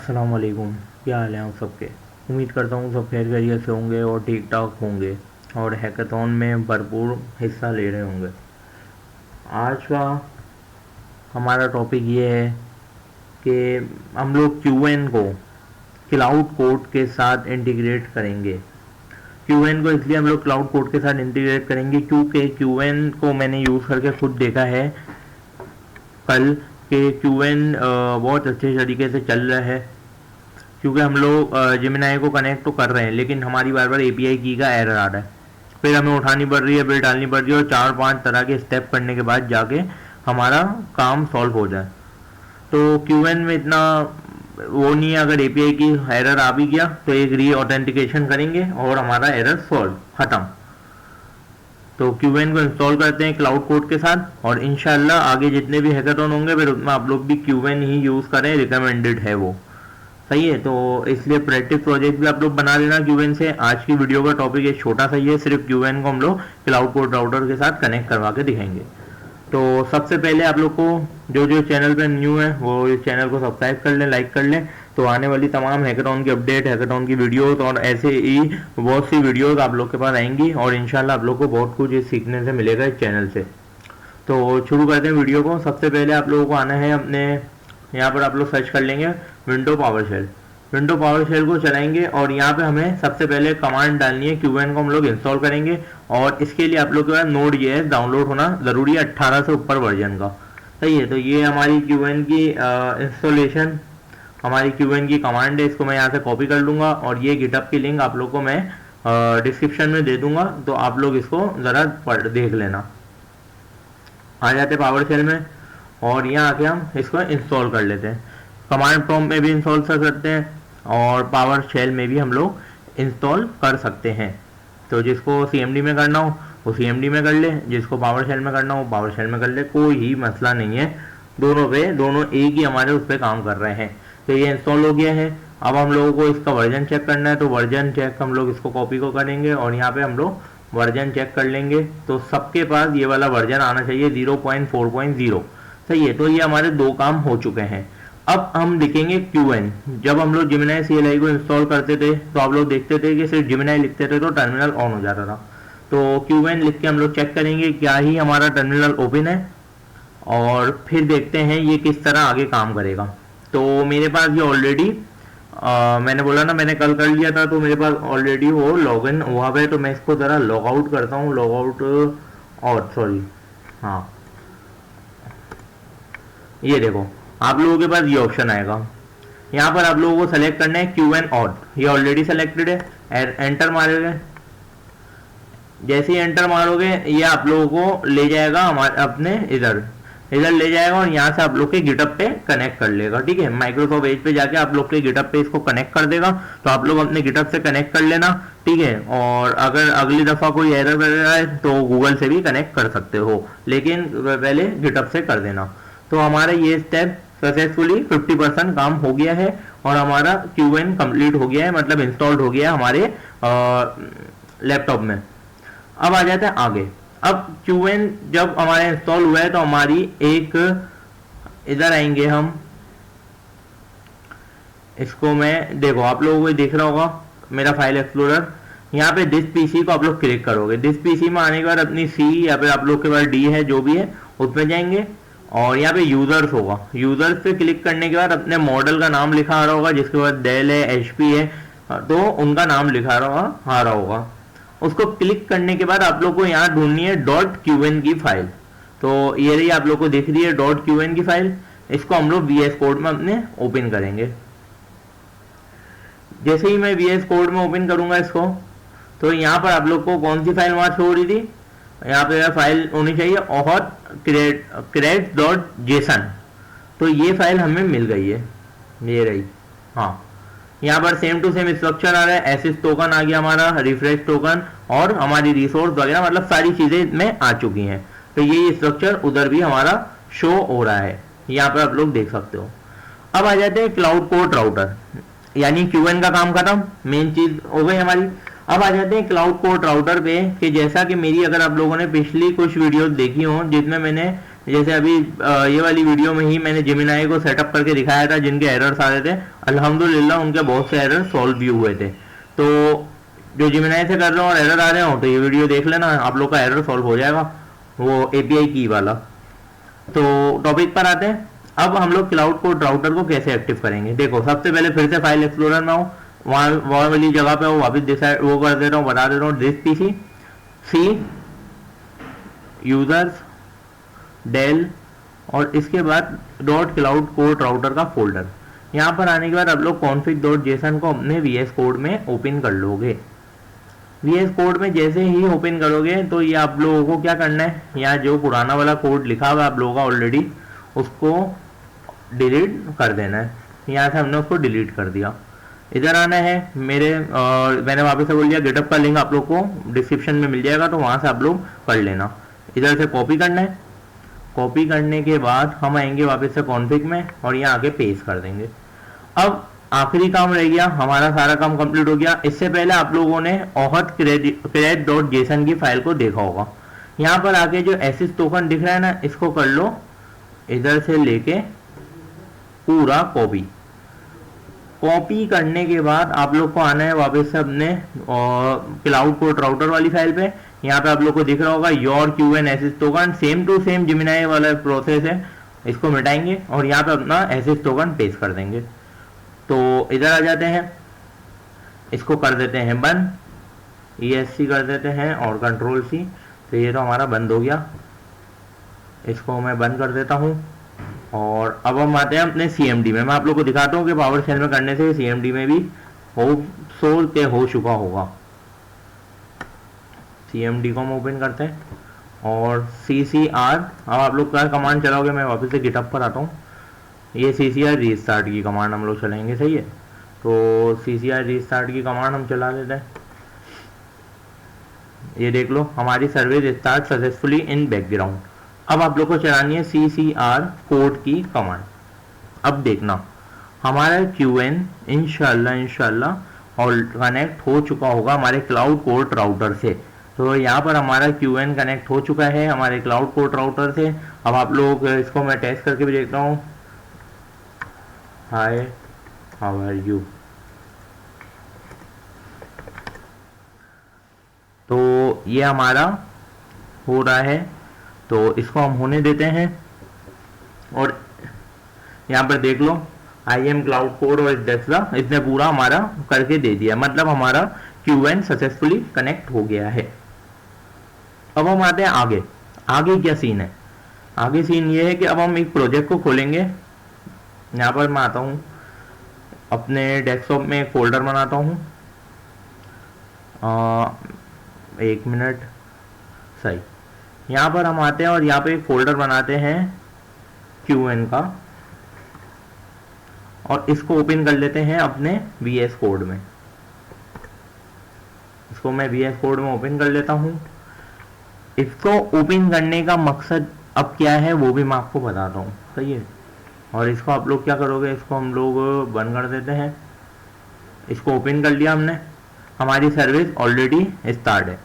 अस्सलाम वालेकुम। क्या हाल है आप सबके। उम्मीद करता हूँ सब खैर खैरियत से होंगे और ठीक ठाक होंगे और हैकाथॉन में भरपूर हिस्सा ले रहे होंगे। आज का हमारा टॉपिक ये है कि हम लोग क्यूएन को क्लाउड कोड के साथ इंटीग्रेट करेंगे। क्यूएन को इसलिए हम लोग क्लाउड कोड के साथ इंटीग्रेट करेंगे क्योंकि क्यूएन को मैंने यूज़ करके खुद देखा है कल कि क्यूएन बहुत अच्छे तरीके से चल रहा है। क्योंकि हम लोग जेमिनाई को कनेक्ट तो कर रहे हैं लेकिन हमारी बार बार एपीआई की का एरर आ रहा है, फिर हमें उठानी पड़ रही है, फिर डालनी पड़ रही है और 4-5 तरह के स्टेप करने के बाद जाके हमारा काम सॉल्व हो जाए। तो क्यूएन में इतना वो नहीं है, अगर एपीआई की एरर आ भी गया तो एक री ऑथेंटिकेशन करेंगे और हमारा एरर सॉल्व खत्म। तो क्यूएन को इंस्टॉल करते हैं क्लाउड कोड के साथ और इंशाल्लाह आगे जितने भी हैकाथॉन होंगे फिर उसमें आप लोग भी क्यूएन ही यूज़ करें, रिकमेंडेड है वो। सही है, तो इसलिए प्रैक्टिस प्रोजेक्ट भी आप लोग बना लेना क्यूएन से। आज की वीडियो का टॉपिक एक छोटा सा ही है, सिर्फ क्यूएन को हम लोग क्लाउड कोड राउटर के साथ कनेक्ट करवा के दिखाएंगे। तो सबसे पहले आप लोग को जो जो चैनल पे न्यू है वो इस चैनल को सब्सक्राइब कर लें, लाइक कर लें, तो आने वाली तमाम हैकाथॉन की अपडेट, हैकाथॉन की वीडियोस और ऐसे ही बहुत सी वीडियोस आप लोग के पास आएंगी और इंशाल्लाह आप लोग को बहुत कुछ सीखने से मिलेगा इस चैनल से। तो शुरू करते हैं वीडियो को। सबसे पहले आप लोगों को आना है अपने यहाँ पर, आप लोग सर्च कर लेंगे window PowerShell. Window PowerShell को चलाएंगे और यहाँ पे हमें सबसे पहले कमांड डालनी है, क्यूएन को हम लोग इंस्टॉल करेंगे और इसके लिए आप लोग के पास Node.js डाउनलोड होना ज़रूरी है 18 से ऊपर वर्जन का। सही है, तो ये हमारी क्यूएन की इंस्टॉलेशन, हमारी क्यूएन की कमांड है। इसको मैं यहाँ से कॉपी कर लूँगा और ये गिटहब की लिंक आप लोग को मैं डिस्क्रिप्शन में दे दूंगा, तो आप लोग इसको ज़रा देख लेना। आ जाते पावर शेल में और यहाँ आके हम इसको इंस्टॉल कर लेते हैं। कमांड प्रॉम्प्ट में भी इंस्टॉल कर सकते हैं और पावर शेल में भी हम लोग इंस्टॉल कर सकते हैं। तो जिसको सीएमडी में करना हो वो सीएमडी में कर ले, जिसको पावर शेल में करना हो पावर शेल में कर ले, कोई ही मसला नहीं है। दोनों एक ही हमारे उस पर काम कर रहे हैं। तो ये इंस्टॉल हो गया है। अब हम लोगों को इसका वर्जन चेक करना है, तो वर्जन चेक हम लोग इसको कॉपी को करेंगे और यहाँ पे हम लोग वर्जन चेक कर लेंगे। तो सबके पास ये वाला वर्जन आना चाहिए 0.4.0। सही है, तो ये हमारे दो काम हो चुके हैं। अब हम लिखेंगे क्यूएन। जब हम लोग जेमिनाई सीएलआई को इंस्टॉल करते थे तो आप लोग देखते थे कि सिर्फ जेमिनाई लिखते थे तो टर्मिनल ऑन हो जाता था। तो क्यूएन लिख के हम लोग चेक करेंगे क्या ही हमारा टर्मिनल ओपन है और फिर देखते हैं ये किस तरह आगे काम करेगा। तो मेरे पास ये ऑलरेडी मैंने बोला ना मैंने कल कर लिया था, तो मेरे पास ऑलरेडी वो लॉग इन हुआ है। तो मैं इसको ज़रा लॉग आउट करता हूँ, लॉग आउट और सॉरी हाँ, ये देखो आप लोगों के पास ये ऑप्शन आएगा। यहाँ पर आप लोगों को सेलेक्ट करना है क्यूएन ऑड, ये ऑलरेडी सेलेक्टेड है। एंटर मारोगे, जैसे ही एंटर मारोगे ये आप लोगों को ले जाएगा हमारे अपने इधर ले जाएगा और यहाँ से आप लोग के गिटहब पे कनेक्ट कर लेगा। ठीक है, माइक्रोसॉफ्ट एज पे जाके आप लोग के गिटहब पे इसको कनेक्ट कर देगा। तो आप लोग अपने गिटहब से कनेक्ट कर लेना। ठीक है, और अगर अगली दफा कोई एरर वगैरह है तो गूगल से भी कनेक्ट कर सकते हो, लेकिन पहले गिटहब से कर देना। तो हमारा ये स्टेप सक्सेसफुली 50% काम हो गया है और हमारा क्यूएन कंप्लीट हो गया है, मतलब इंस्टॉल्ड हो गया है हमारे लैपटॉप में। अब आ जाता है आगे। अब क्यूएन जब हमारा इंस्टॉल हुआ है तो हमारी एक इधर आएंगे हम, इसको मैं देखो आप लोगों को दिख रहा होगा मेरा फाइल एक्सप्लोरर। यहाँ पे दिस पीसी को आप लोग क्लिक करोगे। दिस पीसी में आने के बाद अपनी सी या फिर आप लोग के पास डी है जो भी है उसमें जाएंगे और यहाँ पे यूजर्स होगा। यूजर्स पे क्लिक करने के बाद अपने मॉडल का नाम लिखा आ रहा होगा, जिसके बाद डेल है, एचपी है, तो उनका नाम लिखा आ रहा होगा। उसको क्लिक करने के बाद आप लोग को यहाँ ढूंढनी है .qn की फाइल। तो ये रही आप लोग को दिख रही है .qn की फाइल। इसको हम लोग VS कोड में अपने ओपन करेंगे। जैसे ही मैं VS कोड में ओपन करूंगा इसको, तो यहाँ पर आप लोग को कौन सी फाइल वहां शो हो रही थी, यहाँ पे फाइल होनी चाहिए और creds.json। तो ये फाइल हमें मिल गई है, ये रही। हाँ, यहाँ पर सेम टू सेम स्ट्रक्चर आ रहा है, एसिस टोकन आ गया हमारा, रिफ्रेश टोकन और हमारी रिसोर्स वगैरह, मतलब सारी चीजें इसमें आ चुकी हैं। तो ये स्ट्रक्चर उधर भी हमारा शो हो रहा है, यहाँ पर आप लोग देख सकते हो। अब आ जाते हैं क्लाउड कोड राउटर, यानी क्यूएन का काम खत्म, मेन चीज हो गई हमारी। अब आ जाते हैं क्लाउड कोड राउटर पे कि जैसा कि मेरी अगर आप लोगों ने पिछली कुछ वीडियोस देखी हो जिसमें मैंने जैसे अभी ये वाली वीडियो में ही मैंने जेमिनाई को सेटअप करके दिखाया था, जिनके एरर्स आ रहे थे, अल्हम्दुलिल्लाह उनके बहुत से एरर सॉल्व भी हुए थे। तो जो जेमिनाई से कर रहे हो और एरर आ रहे हो तो ये वीडियो देख लेना, आप लोग का एरर सॉल्व हो जाएगा, वो एपीआई की वाला। तो टॉपिक पर आते हैं। अब हम लोग क्लाउड कोड राउटर को कैसे एक्टिव करेंगे। देखो सबसे पहले फिर से फाइल एक्सप्लोरर में हो, वहाँ वाली जगह पे हो, वापस डिसाइड वो कर दे रहा हूँ, बता दे रहा हूँ, this PC C users Dell और इसके बाद डॉट क्लाउड कोड राउटर का फोल्डर। यहाँ पर आने के बाद आप लोग कॉन्फिग डॉट जेसन को अपने वीएस कोड में ओपन कर लोगे। वीएस कोड में जैसे ही ओपन करोगे तो ये आप लोगों को क्या करना है, यहाँ जो पुराना वाला कोड लिखा हुआ आप लोगों का ऑलरेडी, उसको डिलीट कर देना है। यहाँ से हमने उसको डिलीट कर दिया। इधर आना है, मैंने वापस से बोल दिया, गिटअप का लिंक आप लोग को डिस्क्रिप्शन में मिल जाएगा, तो वहाँ से आप लोग कर लेना। इधर से कॉपी करना है, कॉपी करने के बाद हम आएंगे वापस से कॉन्फिग में और यहाँ आके पेस्ट कर देंगे। अब आखिरी काम रह गया, हमारा सारा काम कंप्लीट हो गया। इससे पहले आप लोगों ने औहद क्रेड डॉट जेसन की फाइल को देखा होगा। यहाँ पर आके जो एसिस टोकन दिख रहा है ना, इसको कर लो, इधर से लेके पूरा कॉपी। कॉपी करने के बाद आप लोग को आना है वापस से अपने क्लाउड कोड राउटर वाली फाइल पे। यहाँ पे आप लोग को दिख रहा होगा your Qwen access token, same to same Gemini वाला प्रोसेस है। इसको मिटाएंगे और यहाँ पे अपना एसिस टोकन पेस्ट कर देंगे। तो इधर आ जाते हैं, इसको कर देते हैं बंद, ESC कर देते हैं और कंट्रोल C। तो ये तो हमारा बंद हो गया, इसको मैं बंद कर देता हूँ। और अब हम आते हैं अपने CMD में। मैं आप लोग को दिखाता हूँ कि पावर शेल में करने से CMD में भी हो चुका होगा। CMD को हम ओपन करते हैं और CCR, अब आप लोग का कमांड चलाओगे, मैं वापस से गिटअप पर आता हूँ। ये CCR रीस्टार्ट की कमांड हम लोग चलाएंगे, सही है। तो CCR रीस्टार्ट की कमांड हम चला लेते हैं। ये देख लो हमारी service start successfully in background. अब आप लोग को चलानी है CCR कोड की कमांड। अब देखना हमारा QN इंशाल्लाह और कनेक्ट हो चुका होगा हमारे क्लाउड कोड राउटर से। तो यहाँ पर हमारा QN कनेक्ट हो चुका है हमारे क्लाउड कोड राउटर से। अब आप लोग इसको मैं टेस्ट करके भी देखता हूँ। हाय, हाउ आर यू। तो ये हमारा हो रहा है, तो इसको हम होने देते हैं। और यहाँ पर देख लो IM क्लाउड कोड और डेक्सा, इसने पूरा हमारा करके दे दिया, मतलब हमारा QN सक्सेसफुली कनेक्ट हो गया है। अब हम आते हैं आगे। आगे क्या सीन है, आगे सीन ये है कि अब हम एक प्रोजेक्ट को खोलेंगे। यहाँ पर मैं आता हूँ, अपने डेस्कटॉप में एक फोल्डर बनाता हूँ। एक मिनट, सही। यहाँ पर हम आते हैं और यहाँ पे एक फोल्डर बनाते हैं QN का और इसको ओपन कर लेते हैं अपने VS कोड में। इसको मैं VS कोड में ओपन कर लेता हूँ। इसको ओपन करने का मकसद अब क्या है वो भी मैं आपको बताता हूँ, सही है। और इसको आप लोग क्या करोगे, इसको हम लोग बंद कर देते हैं। इसको ओपन कर लिया हमने, हमारी सर्विस ऑलरेडी स्टार्ट है।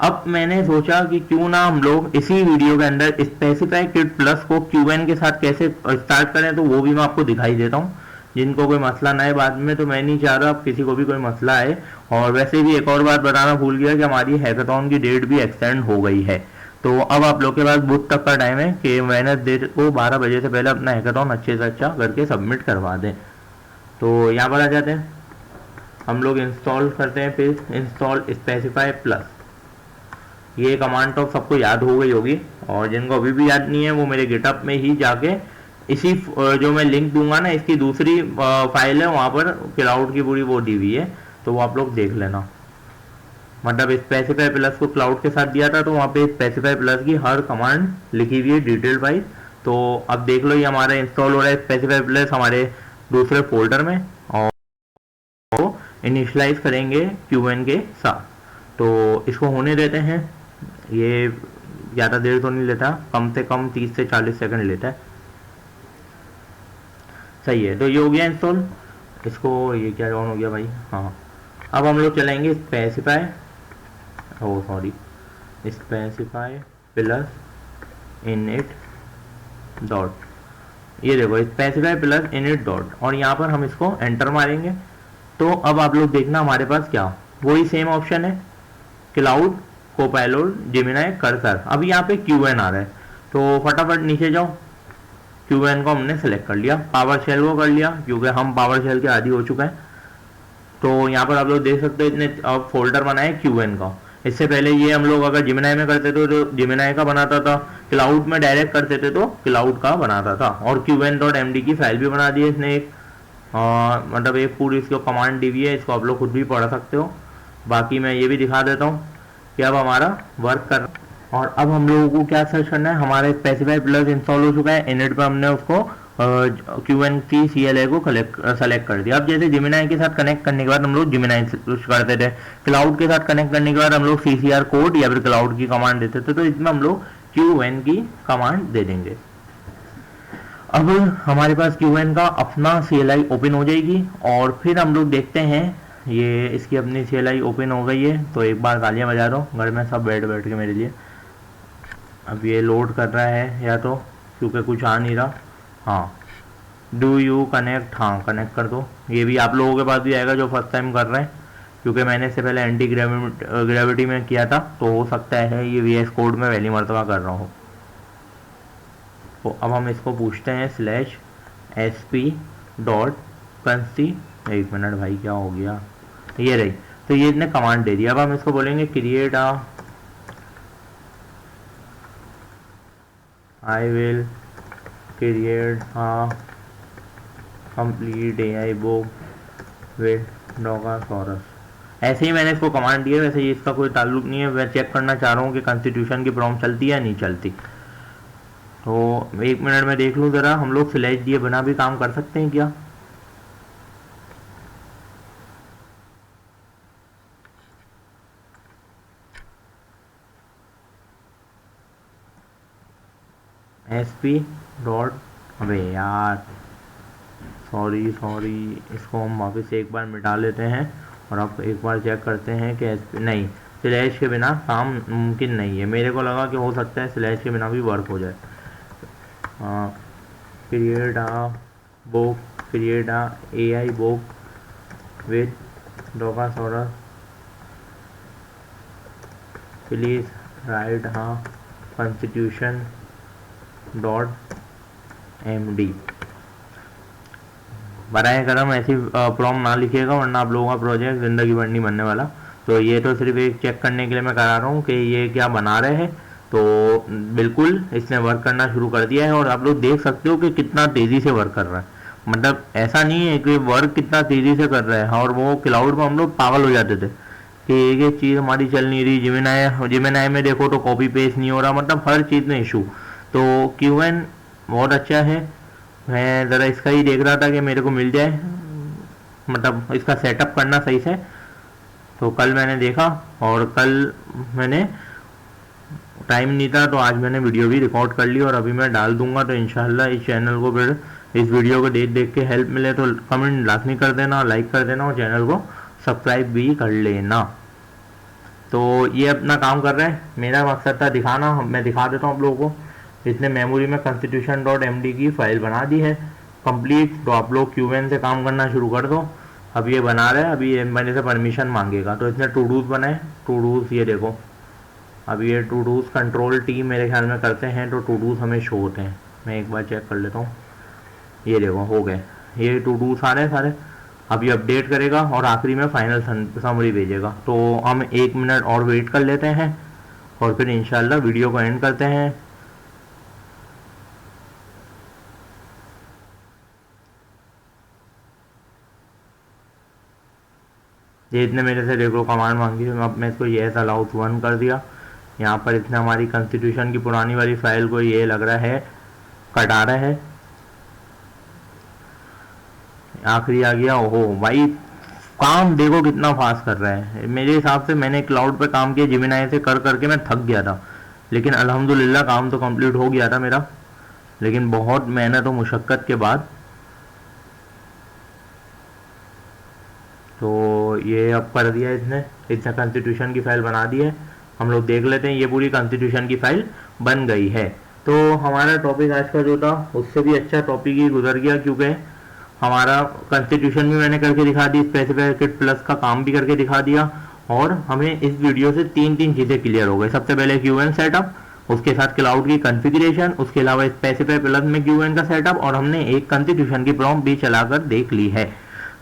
अब मैंने सोचा कि क्यों ना हम लोग इसी वीडियो के अंदर स्पेसिफाई किट प्लस को QN के साथ कैसे स्टार्ट करें, तो वो भी मैं आपको दिखाई देता हूँ। जिनको कोई मसला ना है बाद में, तो मैं नहीं चाह रहा अब किसी को भी कोई मसला है। और वैसे भी एक और बात बताना भूल गया कि हमारी हैकाथॉन की डेट भी एक्सटेंड हो गई है। तो अब आप लोग के पास बुध तक का टाइम है कि वेडनेसडे को 12 बजे से पहले अपना हैकाथॉन अच्छे से अच्छा करके सबमिट करवा दें। तो यहाँ पर आ जाते हैं, हम लोग इंस्टॉल करते हैं, फिर इंस्टॉल स्पेसिफाई प्लस। ये कमांड तो सबको याद हो गई होगी, और जिनको अभी भी याद नहीं है वो मेरे गिटअप में ही जाके इसी जो मैं लिंक दूंगा ना, इसकी दूसरी फाइल है, वहाँ पर क्लाउड की पूरी वो दी हुई है, तो वो आप लोग देख लेना। मतलब स्पेसिफाई प्लस को क्लाउड के साथ दिया था, तो वहाँ पे स्पेसिफाई प्लस की हर कमांड लिखी हुई है डिटेल वाइज। तो अब देख लो ये हमारा इंस्टॉल हो रहा है स्पेसिफाई प्लस हमारे दूसरे फोल्डर में, और इनिशियलाइज करेंगे QN के साथ। तो इसको होने देते हैं। ये ज़्यादा देर तो नहीं लेता, कम से कम 30 से 40 सेकंड लेता है, सही है। तो ये हो गया इंस्टॉल। इसको ये क्या ऑन हो गया भाई, हाँ। अब हम लोग चलाएंगे specify, specify plus init dot, ये देखो स्पेसिफाई प्लस इनिट डॉट, और यहाँ पर हम इसको एंटर मारेंगे। तो अब आप लोग देखना हमारे पास क्या, वही सेम ऑप्शन है, क्लाउड, कोपायलोट, जेमिनाई, कर्सर। अब यहाँ पे क्यूएन आ रहा है, तो फटाफट नीचे जाओ, क्यूएन को हमने सेलेक्ट कर लिया, पावर शेल को कर लिया क्योंकि हम पावर शेल के आदी हो चुके हैं। तो यहाँ पर आप लोग देख सकते हो इतने फोल्डर बनाए क्यूएन का। इससे पहले ये हम लोग अगर जिमिनाई में करते थे तो जिमिनाई का बनाता था, क्लाउड में डायरेक्ट करते थे तो क्लाउड का बनाता था, और qn.md की फाइल भी बना दी है इसने एक, मतलब एक पूरी इसको कमांड दी हुई है, इसको आप लोग खुद भी पढ़ सकते हो। बाकी मैं ये भी दिखा देता हूँ कि अब हमारा वर्क कर, और अब हम लोगों को क्या सर्च करना है, हमारा स्पेसिफाई प्लस इंस्टॉल हो चुका है, इनिट पे हमने उसको क्यूएन की CLI को सेलेक्ट कर दिया। अब जैसे जिमिनाई के साथ कनेक्ट करने के बाद हम लोग जिमिनाई करते थे, क्लाउड के साथ कनेक्ट करने के बाद हम लोग CCR कोड या फिर क्लाउड की कमांड देते थे, तो इसमें हम लोग QN की कमांड दे देंगे। अब हमारे पास QN का अपना CLI ओपन हो जाएगी, और फिर हम लोग देखते हैं, ये इसकी अपनी CLI ओपन हो गई है। तो एक बार तालियां बजा दो घर में सब बैठ बैठ के मेरे लिए। अब ये लोड कर रहा है या तो, क्योंकि कुछ आ नहीं रहा। हाँ, डू यू कनेक्ट, हाँ कनेक्ट कर दो। ये भी आप लोगों के पास भी आएगा जो फर्स्ट टाइम कर रहे हैं, क्योंकि मैंने इससे पहले एंटी ग्रेविटी में किया था, तो हो सकता है ये VS कोड में पहली मरतबा कर रहा हूँ। तो अब हम इसको पूछते हैं /sp.const, एक मिनट भाई क्या हो गया, ये रही। तो ये इसने कमांड दे दिया। अब हम इसको बोलेंगे create I will create complete AI book with Docusaurus. ऐसे ही मैंने इसको कमांड दिया, वैसे ये इसका कोई ताल्लुक नहीं है, मैं चेक करना चाह रहा हूँ कि कॉन्स्टिट्यूशन की प्रॉम्प्ट चलती है या नहीं चलती। तो एक मिनट में देख लूँ ज़रा, हम लोग स्लैश दिए बिना भी काम कर सकते हैं क्या? SP डॉट, अबे यार सॉरी, इसको हम वापस एक बार मिटा लेते हैं, और अब एक बार चेक करते हैं कि SP नहीं, स्लैश के बिना काम मुमकिन नहीं है। मेरे को लगा कि हो सकता है स्लैश के बिना भी वर्क हो जाए। Create book, create AI book with Docusaurus, please write constitution.md। बराए करम ऐसी प्रॉम्प्ट ना लिखिएगा, वरना आप लोगों का प्रोजेक्ट ज़िंदगी भर नहीं बनने वाला। तो ये तो सिर्फ एक चेक करने के लिए मैं करा रहा हूँ कि ये क्या बना रहे हैं। तो बिल्कुल इसने वर्क करना शुरू कर दिया है, और आप लोग देख सकते हो कि कितना तेज़ी से वर्क कर रहा है। मतलब ऐसा नहीं है कि वर्क कितना तेज़ी से कर रहा है, और वो क्लाउड में हम लोग पागल हो जाते थे कि एक एक चीज़ हमारी चल नहीं रही। जिमिनाई में देखो तो कॉपी पेस्ट नहीं हो रहा, मतलब हर चीज़ में इशू। तो QN बहुत अच्छा है, मैं ज़रा इसका ही देख रहा था कि मेरे को मिल जाए, मतलब इसका सेटअप करना सही से। तो कल मैंने देखा, और कल मैंने टाइम नहीं था, तो आज मैंने वीडियो भी रिकॉर्ड कर ली और अभी मैं डाल दूंगा। तो इंशाल्लाह इस चैनल को फिर इस वीडियो को देख देख के हेल्प मिले तो कमेंट लाजमी कर देना, लाइक कर देना, और चैनल को सब्सक्राइब भी कर लेना। तो ये अपना काम कर रहे हैं, मेरा मकसद था दिखाना, मैं दिखा देता हूँ आप लोगों को। इसने मेमोरी में constitution.md की फाइल बना दी है कंप्लीट। तो आप लोग QN से काम करना शुरू कर दो। अब ये बना रहे हैं, अभी ये मैंने से परमिशन मांगेगा। तो इसने टू डूज बनाए, टू डूज ये देखो, अब ये टू डूज कंट्रोल T मेरे ख्याल में करते हैं तो टू डूज हमें शो होते हैं। मैं एक बार चेक कर लेता हूँ, ये देखो हो गए, ये टू डूज आ रहे हैं सारे। अब ये अपडेट करेगा और आखिरी में फाइनल समरी भेजेगा। तो हम 1 मिनट और वेट कर लेते हैं, और फिर इंशाल्लाह वीडियो को एंड करते हैं। ये इतने मेरे से देखो कमांड मांगी, अब मैं इसको येस अलाउड 1 कर दिया। यहाँ पर इतने हमारी कॉन्स्टिट्यूशन की पुरानी वाली फाइल को ये लग रहा है कटा रहा है। आखिरी आ गया। ओहो भाई, काम देखो कितना फास्ट कर रहा है। मेरे हिसाब से मैंने क्लाउड पे काम किया जिमिनाई से कर करके मैं थक गया था, लेकिन अल्हम्दुलिल्लाह काम तो कंप्लीट हो गया था मेरा, लेकिन बहुत मेहनत और मुशक्क़त के बाद। तो ये अब कर दिया इसने कॉन्स्टिट्यूशन की फाइल बना दी है। हम लोग देख लेते हैं, ये पूरी कॉन्स्टिट्यूशन की फाइल बन गई है। तो हमारा टॉपिक आज का जो था उससे भी अच्छा टॉपिक ही गुजर गया, क्योंकि हमारा कॉन्स्टिट्यूशन भी मैंने करके दिखा दी, स्पेसिफिक प्लस का काम भी करके दिखा दिया, और हमें इस वीडियो से तीन तीन चीज़ें क्लियर हो गई। सबसे पहले क्यूएन सेटअप, उसके साथ क्लाउड की कॉन्फ़िगरेशन, उसके अलावा स्पेसिफाई प्लस में क्यूएन का सेटअप, और हमने एक कॉन्स्टिट्यूशन की प्रॉम्प्ट भी चलाकर देख ली है।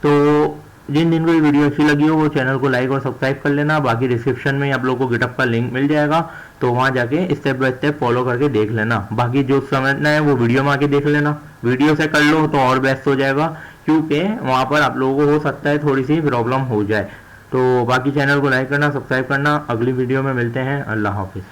तो जिन को ये वीडियो अच्छी लगी हो वो चैनल को लाइक और सब्सक्राइब कर लेना। बाकी डिस्क्रिप्शन में आप लोगों को गिटअप का लिंक मिल जाएगा, तो वहाँ जाके स्टेप बाय स्टेप फॉलो करके देख लेना। बाकी जो समझना है वो वीडियो में आके देख लेना, वीडियो से कर लो तो और बेस्ट हो जाएगा, क्योंकि वहाँ पर आप लोगों को हो सकता है थोड़ी सी प्रॉब्लम हो जाए। तो बाकी चैनल को लाइक करना, सब्सक्राइब करना। अगली वीडियो में मिलते हैं। अल्लाह हाफिज़।